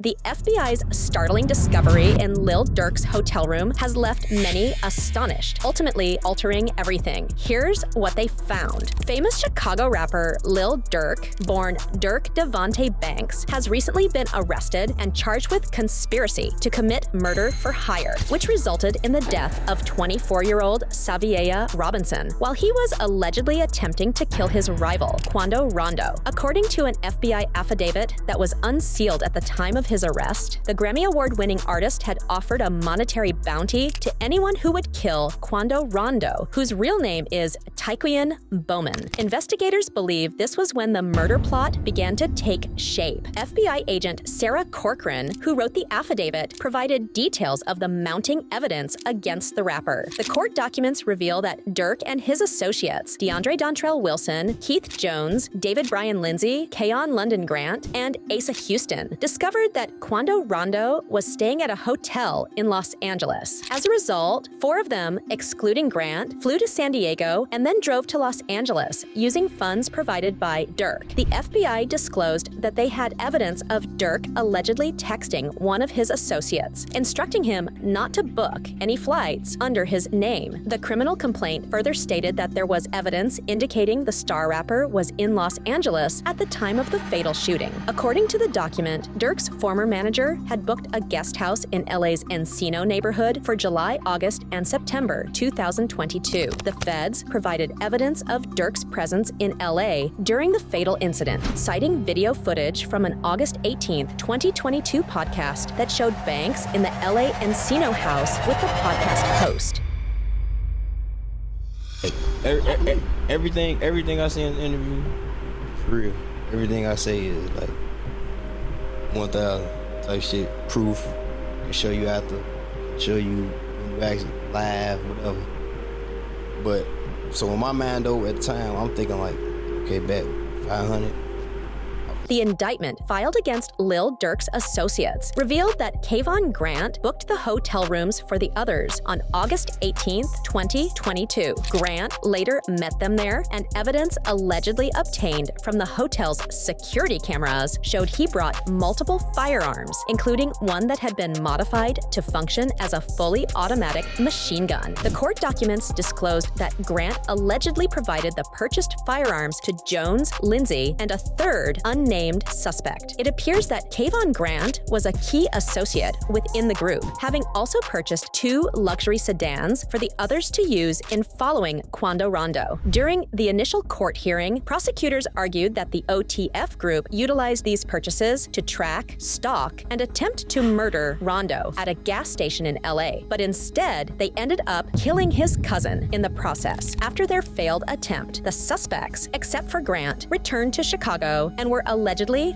The FBI's startling discovery in Lil Durk's hotel room has left many astonished, ultimately altering everything. Here's what they found. Famous Chicago rapper Lil Durk, born Durk Devontae Banks, has recently been arrested and charged with conspiracy to commit murder for hire, which resulted in the death of 24-year-old Xavier Robinson, while he was allegedly attempting to kill his rival, Quando Rondo. According to an FBI affidavit that was unsealed at the time of his arrest, the Grammy Award-winning artist had offered a monetary bounty to anyone who would kill Quando Rondo, whose real name is Tyquan Bowman. Investigators believe this was when the murder plot began to take shape. FBI agent Sarah Corcoran, who wrote the affidavit, provided details of the mounting evidence against the rapper. The court documents reveal that Durk and his associates, DeAndre Dontrell Wilson, Keith Jones, David Bryan Lindsay, Keon London Grant, and Asa Houston, discovered that Quando Rondo was staying at a hotel in Los Angeles. As a result, 4 of them, excluding Grant, flew to San Diego and then drove to Los Angeles using funds provided by Durk. The FBI disclosed that they had evidence of Durk allegedly texting one of his associates, instructing him not to book any flights under his name. The criminal complaint further stated that there was evidence indicating the star rapper was in Los Angeles at the time of the fatal shooting. According to the document, Durk's former manager had booked a guest house in LA's Encino neighborhood for July, August, and September 2022. The feds provided evidence of Durk's presence in LA during the fatal incident, citing video footage from an August 18, 2022 podcast that showed Banks in the LA Encino house with the podcast host. Everything I say in the interview is real. Everything I say is like 1,000 type shit, proof, and show you after, show you when you actually live, whatever. But so in my mind though, at the time, I'm thinking like, okay, bet 500. The indictment filed against Lil Durk's associates revealed that Kayvon Grant booked the hotel rooms for the others on August 18, 2022. Grant later met them there, and evidence allegedly obtained from the hotel's security cameras showed he brought multiple firearms, including one that had been modified to function as a fully automatic machine gun. The court documents disclosed that Grant allegedly provided the purchased firearms to Jones, Lindsay, and a third unnamed suspect. It appears that Kayvon Grant was a key associate within the group, having also purchased 2 luxury sedans for the others to use in following Quando Rondo. During the initial court hearing, prosecutors argued that the OTF group utilized these purchases to track, stalk, and attempt to murder Rondo at a gas station in LA, but instead they ended up killing his cousin in the process. After their failed attempt, the suspects, except for Grant, returned to Chicago and were allegedly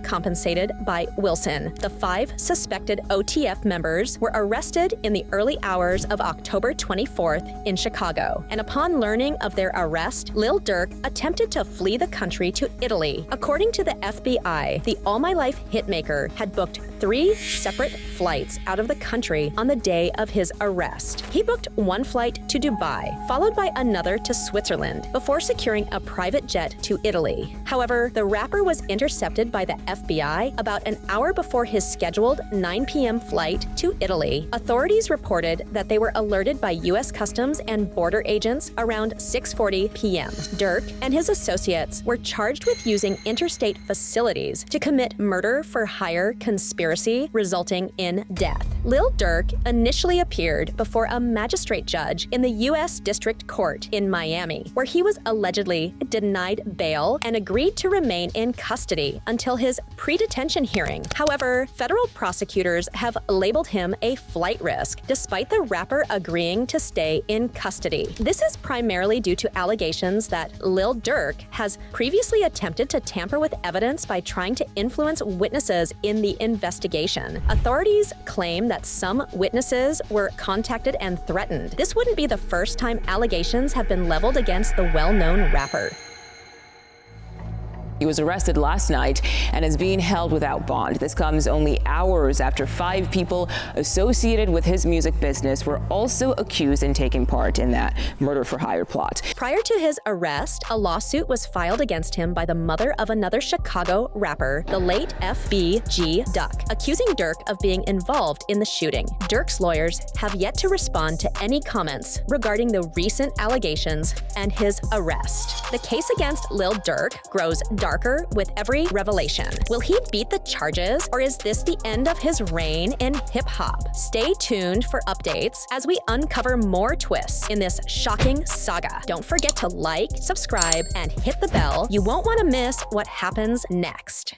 compensated by Wilson. The 5 suspected OTF members were arrested in the early hours of October 24th in Chicago, and upon learning of their arrest, Lil Durk attempted to flee the country to Italy. According to the FBI, the All My Life hitmaker had booked 3 separate flights out of the country on the day of his arrest. He booked one flight to Dubai, followed by another to Switzerland, before securing a private jet to Italy. However, the rapper was intercepted by the FBI about an hour before his scheduled 9 p.m. flight to Italy. Authorities reported that they were alerted by U.S. Customs and Border agents around 6:40 p.m. Durk and his associates were charged with using interstate facilities to commit murder for hire conspiracy, resulting in death. Lil Durk initially appeared before a magistrate judge in the U.S. District Court in Miami, where he was allegedly denied bail and agreed to remain in custody until his pre-detention hearing. However, federal prosecutors have labeled him a flight risk, despite the rapper agreeing to stay in custody. This is primarily due to allegations that Lil Durk has previously attempted to tamper with evidence by trying to influence witnesses in the investigation. Authorities claim that some witnesses were contacted and threatened. This wouldn't be the first time allegations have been leveled against the well-known rapper. He was arrested last night and is being held without bond. This comes only hours after 5 people associated with his music business were also accused in taking part in that murder-for-hire plot. Prior to his arrest, a lawsuit was filed against him by the mother of another Chicago rapper, the late F.B.G. Duck, accusing Durk of being involved in the shooting. Durk's lawyers have yet to respond to any comments regarding the recent allegations and his arrest. The case against Lil Durk grows darker with every revelation. Will he beat the charges, or is this the end of his reign in hip-hop? Stay tuned for updates as we uncover more twists in this shocking saga. Don't forget to like, subscribe, and hit the bell. You won't want to miss what happens next.